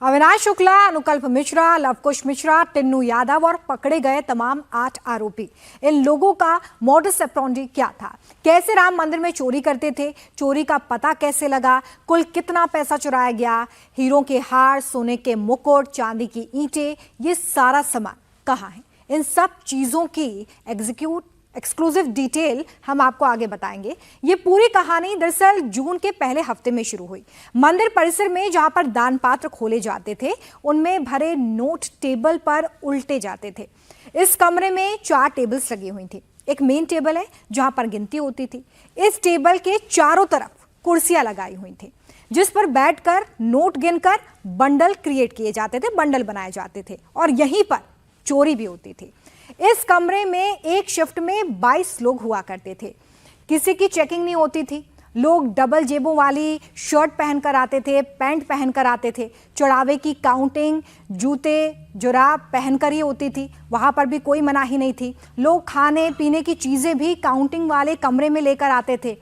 अविनाश शुक्ला, अनुकल्प मिश्रा, लवकुश मिश्रा, टिन्नू यादव और पकड़े गए तमाम 8 आरोपी। इन लोगों का मोडस ऑपरेंडी क्या था? कैसे राम मंदिर में चोरी करते थे? चोरी का पता कैसे लगा? कुल कितना पैसा चुराया गया? हीरों के हार, सोने के मुकुट, चांदी की ईंटें, ये सारा सामान कहाँ है? इन सब चीजों की एक्सक्लूसिव डिटेल हम आपको आगे बताएंगे। ये पूरी कहानी दरअसल जून के पहले हफ्ते में शुरू हुई। मंदिर परिसर में जहां पर दान पात्र खोले जाते थे, उनमें भरे नोट टेबल पर उल्टे जाते थे। इस कमरे में 4 टेबल्स लगी हुई थी। एक मेन टेबल है जहां पर गिनती होती थी। इस टेबल के चारों तरफ कुर्सियां लगाई हुई थी, जिस पर बैठकर नोट गिनकर बंडल क्रिएट किए जाते थे, बंडल बनाए जाते थे और यहीं पर चोरी भी होती थी। इस कमरे में एक शिफ्ट में 22 लोग हुआ करते थे। किसी की चेकिंग नहीं होती थी। लोग डबल जेबों वाली शर्ट पहनकर आते थे, पैंट पहनकर आते थे। चढ़ावे की काउंटिंग जूते जुराब पहनकर ही होती थी। वहां पर भी कोई मनाही नहीं थी। लोग खाने पीने की चीजें भी काउंटिंग वाले कमरे में लेकर आते थे।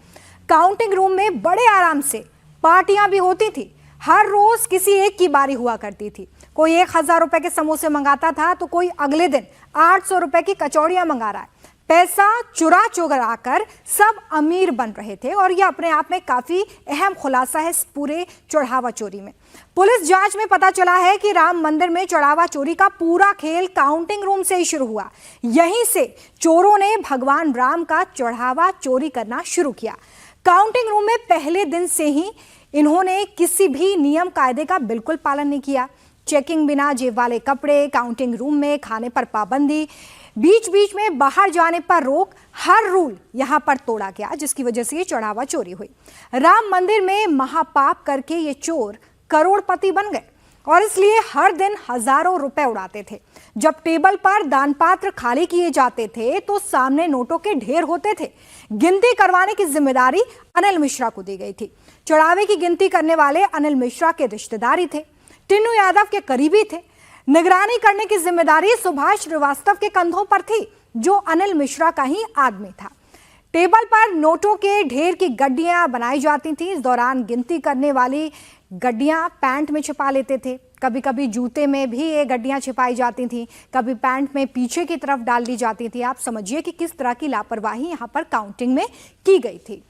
काउंटिंग रूम में बड़े आराम से पार्टियां भी होती थी। हर रोज किसी एक की बारी हुआ करती थी। कोई 1000 रुपए के समोसे मंगाता था तो कोई अगले दिन 800 रुपए की कचौड़ियां मंगा रहा है। पैसा चुरा चुरा कर सब अमीर बन रहे थे और यह अपने आप में काफी अहम खुलासा है इस पूरे चढ़ावा चोरी में। पुलिस जांच में पता चला है कि राम मंदिर में चढ़ावा चोरी का पूरा खेल काउंटिंग रूम से ही शुरू हुआ। यहीं से चोरों ने भगवान राम का चढ़ावा चोरी करना शुरू किया। काउंटिंग रूम में पहले दिन से ही इन्होंने किसी भी नियम कायदे का बिल्कुल पालन नहीं किया। चेकिंग बिना जेब वाले कपड़े, काउंटिंग रूम में खाने पर पाबंदी, बीच बीच में बाहर जाने पर रोक, हर रूल यहां पर तोड़ा गया, जिसकी वजह से ये चढ़ावा चोरी हुई। राम मंदिर में महापाप करके ये चोर करोड़पति बन गए और इसलिए हर दिन हजारों रुपए उड़ाते थे। जब टेबल पर दान पात्र खाली किए जाते थे तो सामने नोटों के ढेर होते थे। गिनती करवाने की जिम्मेदारी अनिल मिश्रा को दी गई थी। चढ़ावे की गिनती करने वाले अनिल मिश्रा के रिश्तेदारी थे, टिन्नू यादव के करीबी थे। निगरानी करने की जिम्मेदारी सुभाष श्रीवास्तव के कंधों पर थी, जो अनिल मिश्रा का ही आदमी था। टेबल पर नोटों के ढेर की गड्डियां बनाई जाती थी। इस दौरान गिनती करने वाली गड्डियां पैंट में छिपा लेते थे। कभी कभी जूते में भी ये गड्डियां छिपाई जाती थी, कभी पैंट में पीछे की तरफ डाल दी जाती थी। आप समझिए कि किस तरह की लापरवाही यहां पर काउंटिंग में की गई थी।